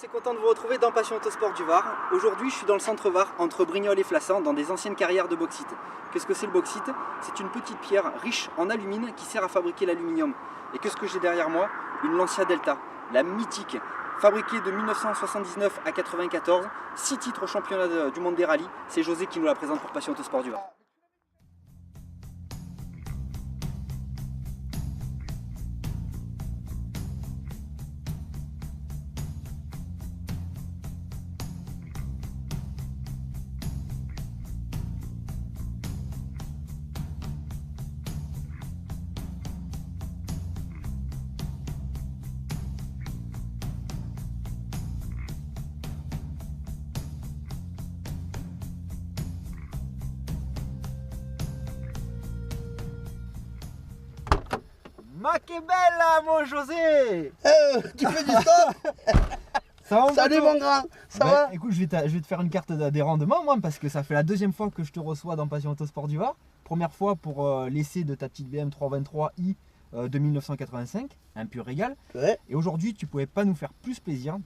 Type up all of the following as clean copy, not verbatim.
C'est content de vous retrouver dans Passion Autosport du Var. Aujourd'hui, je suis dans le centre Var, entre Brignoles et Flassan, dans des anciennes carrières de bauxite. Qu'est-ce que c'est le bauxite? C'est une petite pierre riche en alumine qui sert à fabriquer l'aluminium. Et qu'est-ce que j'ai derrière moi? Une Lancia Delta, la mythique, fabriquée de 1979 à 94, 6 titres au championnat du monde des rallyes. C'est José qui nous la présente pour Passion Autosport du Var. Ma che bella, mon José! Tu fais du stop. Ça va, Salut mon grand, ça va? Écoute, je vais te faire une carte d'adhérent demain, moi, parce que ça fait la deuxième fois que je te reçois dans Passion Autosport du Var. Première fois pour l'essai de ta petite BM 323i de 1985, un pur régal. Ouais. Et aujourd'hui, tu pouvais pas nous faire plus plaisir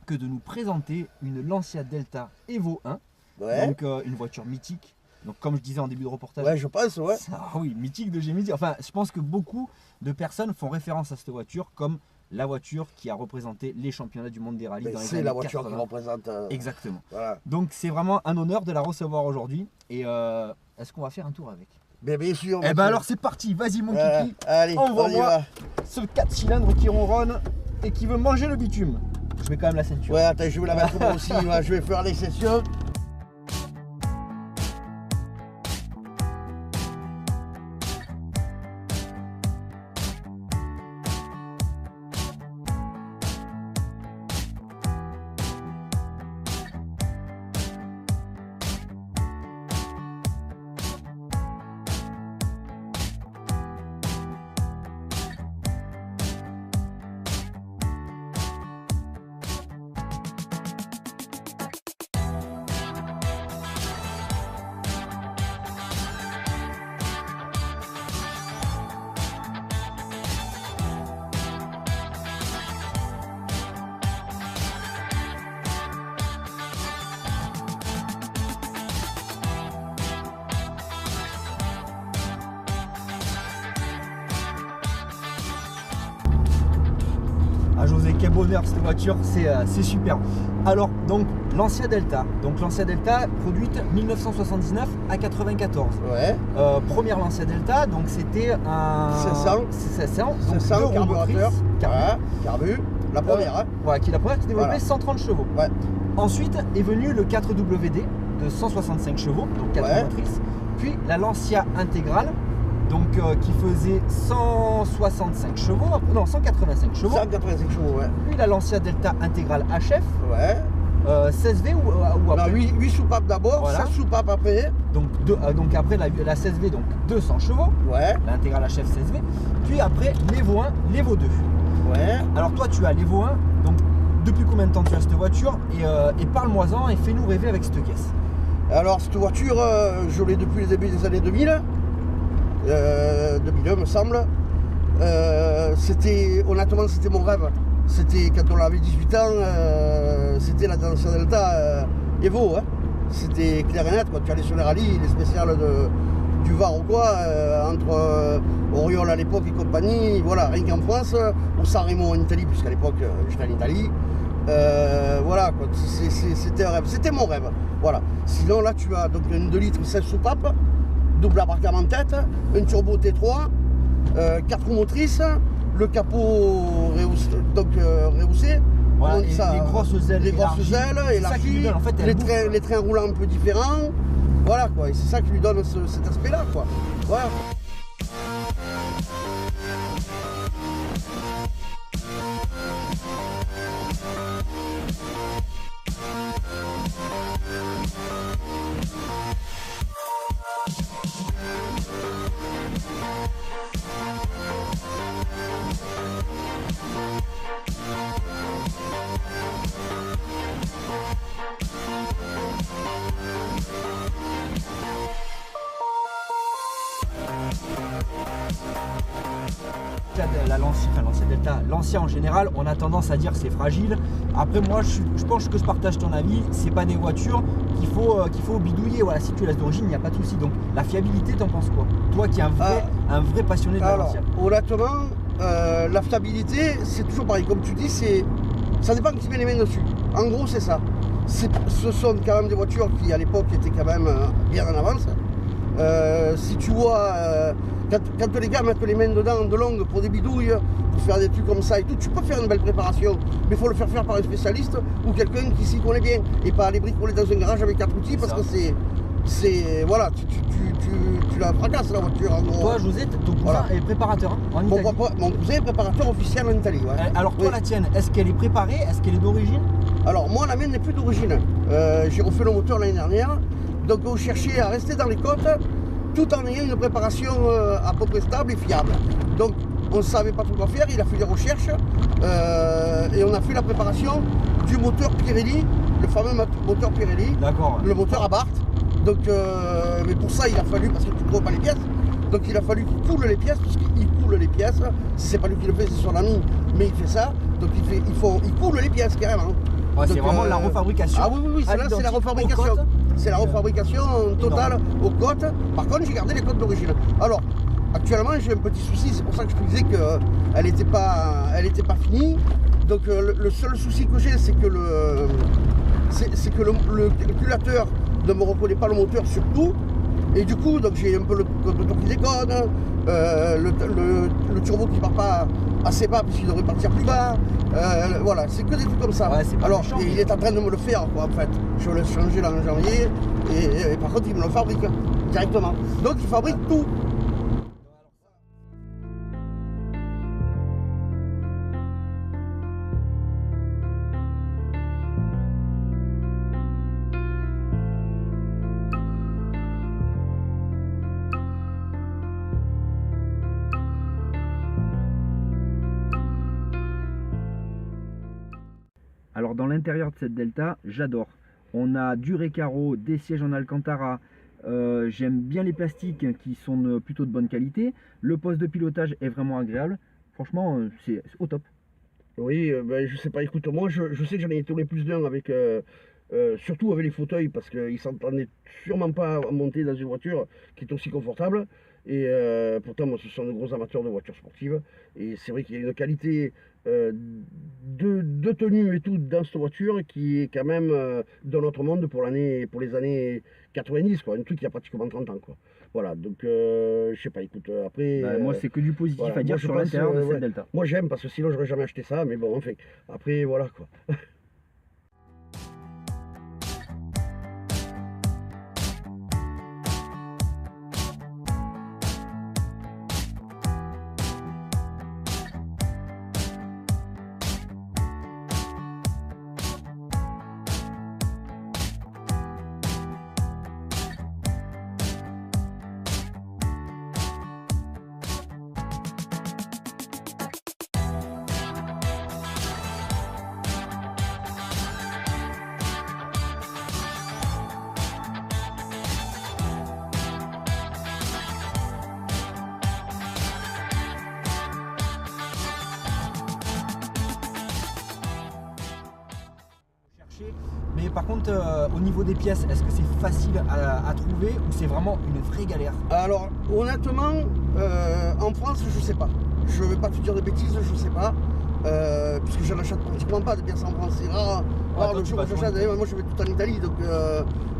que de nous présenter une Lancia Delta Evo 1, Ouais. donc une voiture mythique. Donc comme je disais en début de reportage, Ouais, je pense, ouais. oui, mythique de chez mythique. Enfin, je pense que beaucoup de personnes font référence à cette voiture comme la voiture qui a représenté les championnats du monde des rallyes dans les C'est années la voiture 80. qui représente. Exactement. Voilà. Donc c'est vraiment un honneur de la recevoir aujourd'hui. Et est-ce qu'on va faire un tour avec? Bien sûr. Eh ben alors c'est parti, vas-y mon kiki. Allez, on y va. Ce 4 cylindres qui ronronne et qui veut manger le bitume. Je mets quand même la ceinture. Ouais, attends, je vais la mettre moi aussi. Ouais, je vais faire les sessions. Ah José, quel bonheur cette voiture, c'est super. Alors donc Lancia Delta, produite 1979 à 94. Ouais. Première Lancia Delta, donc c'était un 500 donc 500 deux roues carburateur. motrices, Ouais, carbu. La première, hein. voilà, qui est la première qui développait Voilà. 130 chevaux. Ouais. Ensuite est venu le 4WD de 165 chevaux, donc 4 Ouais. motrices. Puis la Lancia intégrale, donc qui faisait 165 chevaux, non 185 chevaux. 185 chevaux, ouais. Puis la Lancia Delta intégrale HF, Ouais. 16V ou après. Non, 8 soupapes d'abord, Voilà. 7 soupapes après. Donc après la 16V, donc 200 chevaux, Ouais. l'intégrale HF 16V. Puis après l'Evo 1, l'Evo 2. Ouais. Alors toi tu as l'Evo 1, donc depuis combien de temps tu as cette voiture et parle-moi-en et fais-nous rêver avec cette caisse. Alors cette voiture, je l'ai depuis le début des années 2000, 2001 me semble. Honnêtement c'était mon rêve. C'était quand on avait 18 ans, c'était la Lancia Delta Evo. Hein. C'était clair et net, quand tu allais sur les rallyes, les spéciales du Var ou quoi, entre Oriol à l'époque et compagnie, voilà, rien qu'en France, ou San Remo en Italie, puisqu'à l'époque j'étais en Italie. Voilà, quoi, c'était un rêve, c'était mon rêve. Voilà. Sinon là tu as donc une 2 litres 16 soupapes, double embarquement en tête, un turbo T3, 4 roues motrices, le capot rehaussé. Voilà, On dit ça, les grosses ailes les grosses élargies. ailes C'est ça qui lui élargies, donne, en fait, elle les, bouffe, trains, quoi. les trains roulants un peu différents. Voilà quoi, et c'est ça qui lui donne cet aspect-là quoi. Voilà. l'ancien Delta, l'ancien en général, on a tendance à dire c'est fragile. Après moi, je pense que je partage ton avis. C'est pas des voitures qu'il faut bidouiller. Voilà, si tu laisses d'origine, il n'y a pas de souci. Donc la fiabilité, t'en penses quoi? Toi qui es un vrai passionné de l'ancien. Honnêtement, la fiabilité, c'est toujours pareil. Comme tu dis, ça dépend qui met les mains dessus. En gros, c'est ça. Ce sont quand même des voitures qui, à l'époque, étaient quand même bien en avance. Si tu vois, quand les gars mettent les mains dedans de longue pour des bidouilles, pour faire des trucs comme ça et tout, tu peux faire une belle préparation, mais il faut le faire par un spécialiste ou quelqu'un qui s'y connaît bien et pas aller bricoler dans un garage avec 4 outils parce que voilà, tu la fracasses la voiture en gros. Toi, José, ton cousin est préparateur en Italie. Mon cousin est préparateur officiel en Italie. Ouais. Alors toi, la tienne, est-ce qu'elle est préparée? Est-ce qu'elle est d'origine? Alors moi, la mienne n'est plus d'origine. J'ai refait le moteur l'année dernière. Donc on cherchait à rester dans les côtes tout en ayant une préparation à peu près stable et fiable. Donc on ne savait pas trop quoi faire, il a fait des recherches et on a fait la préparation du moteur Pirelli, le fameux moteur Pirelli, le moteur Abarth. Donc, mais pour ça il a fallu, parce que tu ne trouves pas les pièces, donc il a fallu qu'il coule les pièces, parce qu'il coule les pièces. Si c'est pas lui qui le fait, c'est son ami, mais il fait ça. Donc il coule les pièces carrément. Ouais, c'est vraiment la refabrication. Ah oui, c'est la refabrication. C'est la refabrication totale aux côtes. Par contre, j'ai gardé les côtes d'origine. Alors, actuellement, j'ai un petit souci. C'est pour ça que je te disais qu'elle n'était pas finie. Donc, le seul souci que j'ai, c'est que le calculateur ne me reconnaît pas le moteur sur tout. Et du coup, donc j'ai un peu le moteur qui déconne, le turbo qui ne part pas assez bas puisqu'il devrait partir plus bas. Voilà, c'est que des trucs comme ça. Ouais, alors, il est en train de me le faire, quoi, en fait. Je vais le changer là en janvier et par contre, il me le fabrique directement. Donc, il fabrique tout. Alors dans l'intérieur de cette Delta, j'adore. On a du Recaro, des sièges en Alcantara. J'aime bien les plastiques qui sont plutôt de bonne qualité. Le poste de pilotage est vraiment agréable. Franchement, c'est au top. Oui, je sais pas. Écoute, moi je sais que j'en ai tourné plus d'un avec, surtout avec les fauteuils parce qu'ils s'entendaient sûrement pas à monter dans une voiture qui est aussi confortable. Et pourtant, moi, ce sont de gros amateurs de voitures sportives. Et c'est vrai qu'il y a une qualité de tenue et tout dans cette voiture qui est quand même dans notre monde pour les années 90, quoi. Un truc qui a pratiquement 30 ans, quoi. Voilà, donc je sais pas, écoute, après... moi, c'est que du positif voilà, à dire sur l'intérieur de cette Delta. Moi, j'aime parce que sinon, j'aurais jamais acheté ça, mais bon, enfin, après, voilà, quoi. Mais par contre, au niveau des pièces, est-ce que c'est facile à trouver ou c'est vraiment une vraie galère? Alors, honnêtement, en France, je sais pas. Je vais pas te dire de bêtises, je sais pas. Puisque je n'achète pratiquement pas de pièces en France. C'est rare. Le jour où j'achète, moi je vais tout en Italie, donc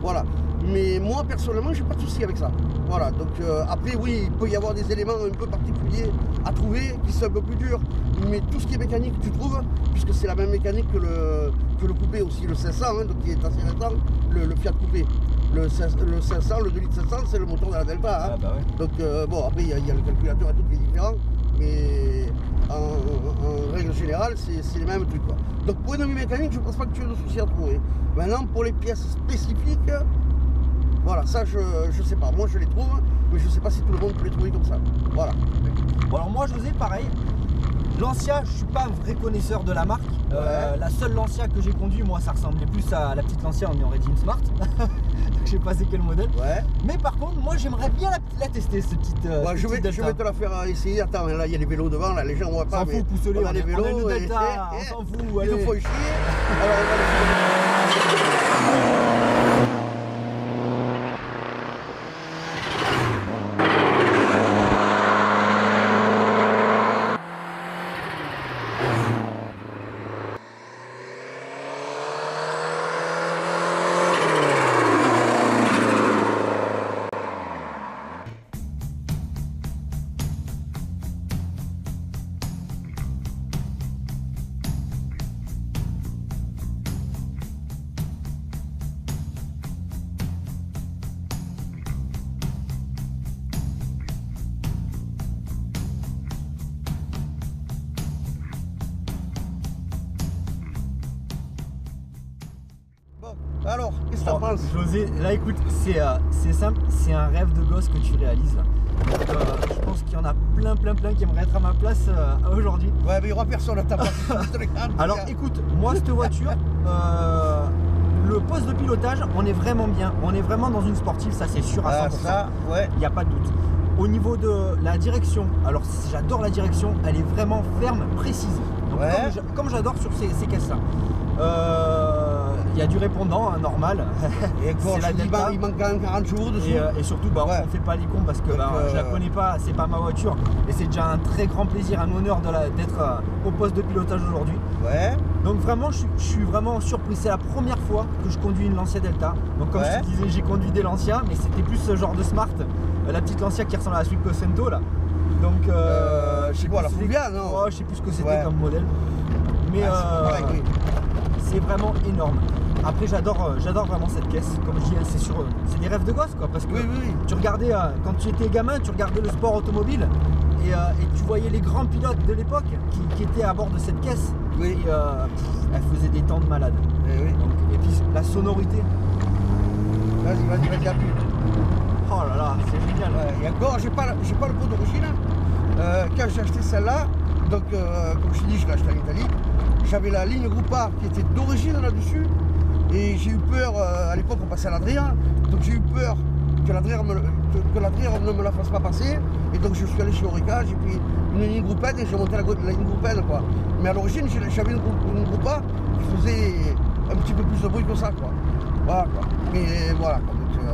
voilà. Mais moi, personnellement, j'ai pas de souci avec ça. Voilà, donc après, oui, il peut y avoir des éléments un peu particuliers à trouver qui sont un peu plus durs. Mais tout ce qui est mécanique, tu trouves, puisque c'est la même mécanique que le coupé aussi, le 500, hein, donc qui est assez récent, le Fiat coupé. Le 500, le 2 litres 500, c'est le moteur de la Delta. Hein. Ah bah ouais. Donc bon, après, il y a le calculateur et tout qui est différent. Mais en règle générale, c'est les mêmes trucs, quoi. Donc pour une mécanique, je pense pas que tu aies de soucis à trouver. Maintenant, pour les pièces spécifiques, voilà, ça je sais pas. Moi je les trouve, mais je sais pas si tout le monde peut les trouver comme ça. Voilà. Bon alors moi José, pareil. Lancia, je suis pas un vrai connaisseur de la marque. La seule Lancia que j'ai conduit, moi, ça ressemblait plus à la petite Lancia, on aurait dit une Smart. Je sais pas c'est quel modèle. Ouais. Mais par contre, moi, j'aimerais bien la tester, cette petite. Je vais te la faire essayer. Attends, là, il y a les vélos devant, là, les gens ne voient pas. S'en fout, pousse-les, on a les vélos. On a une Delta, on s'en fout. Il Allez. nous faut chier. Alors, on va Alors, qu'est-ce que t'en penses? José, là écoute, c'est simple, c'est un rêve de gosse que tu réalises là. Donc, je pense qu'il y en a plein qui aimeraient être à ma place aujourd'hui. Ouais, mais il n'y aura personne à ta place. Alors écoute, moi cette voiture, le poste de pilotage, on est vraiment bien. On est vraiment dans une sportive, ça c'est sûr à 100%. Ça, ouais. Il n'y a pas de doute. Au niveau de la direction, alors j'adore la direction, elle est vraiment ferme, précise. Donc, Ouais. comme j'adore sur ces caisses-là. Il y a du répondant, hein, normal. Et C'est la Delta. il manque quand même 40 jours dessus. Et surtout, bah, Ouais. on fait pas les cons parce que Donc, je la connais pas, c'est pas ma voiture. Et c'est déjà un très grand plaisir, un honneur d'être au poste de pilotage aujourd'hui. Ouais. Donc vraiment, je suis vraiment surpris. C'est la première fois que je conduis une Lancia Delta. Donc comme Ouais. je te disais, j'ai conduit des Lancia, mais c'était plus ce genre de Smart. La petite Lancia qui ressemble à la Swift Cento là. Donc je sais quoi, la Fulvia, non? Oh, je sais plus ce que c'était Ouais. comme modèle. Mais c'est pareil, oui. c'est vraiment énorme. Après j'adore vraiment cette caisse. Comme je dis, hein, c'est des rêves de gosse quoi. Parce que Oui. tu regardais, quand tu étais gamin, tu regardais le sport automobile et tu voyais les grands pilotes de l'époque qui étaient à bord de cette caisse. Oui. Et elle faisait des temps de malade. Eh oui. Et puis la sonorité, Vas-y, appuie. oh là là, c'est génial. Et encore, j'ai pas le pot d'origine. Quand j'ai acheté celle-là, donc comme je t'ai dit, je l'ai acheté en Italie, j'avais la ligne Groupa qui était d'origine là-dessus. Et j'ai eu peur, à l'époque on passait à l'Adrien, donc j'ai eu peur que l'Adrien ne me la fasse pas passer. Et donc je suis allé chez Orica, j'ai pris une ligne Groupette et j'ai monté la ligne Groupette quoi. Mais à l'origine j'avais une Groupa qui faisait un petit peu plus de bruit que ça quoi. Voilà quoi. Mais voilà quoi. Donc,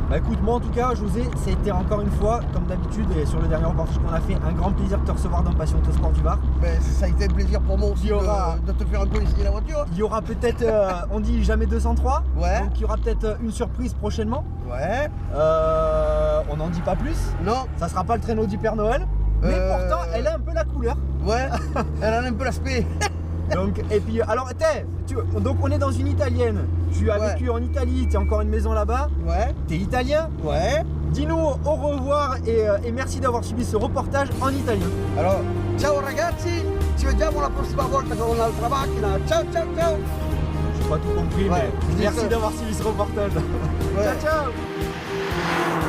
Bah écoute, moi en tout cas, José, ça a été encore une fois, comme d'habitude, et sur le dernier reportage qu'on a fait, un grand plaisir de te recevoir dans Passion Autosport du Var. ben, ça a été un plaisir pour moi aussi Il y aura- de te faire un peu essayer la voiture. Il y aura peut-être, on dit jamais 203, Ouais. donc il y aura peut-être une surprise prochainement. Ouais. On n'en dit pas plus, Non. ça sera pas le traîneau du Père Noël, mais pourtant elle a un peu la couleur. Ouais. Elle a un peu l'aspect. Donc, et puis, alors, donc on est dans une italienne. Tu as Ouais. vécu en Italie, tu as encore une maison là-bas, Ouais. tu es italien. Ouais. Dis-nous au revoir et merci d'avoir suivi ce reportage en Italie. Alors, ciao ragazzi, ci vediamo la prossima volta con un'altra macchina. Ciao ciao ciao. J'ai pas tout compris, Ouais, je mais dis merci ça. d'avoir suivi ce reportage. Ouais. Ciao, ciao.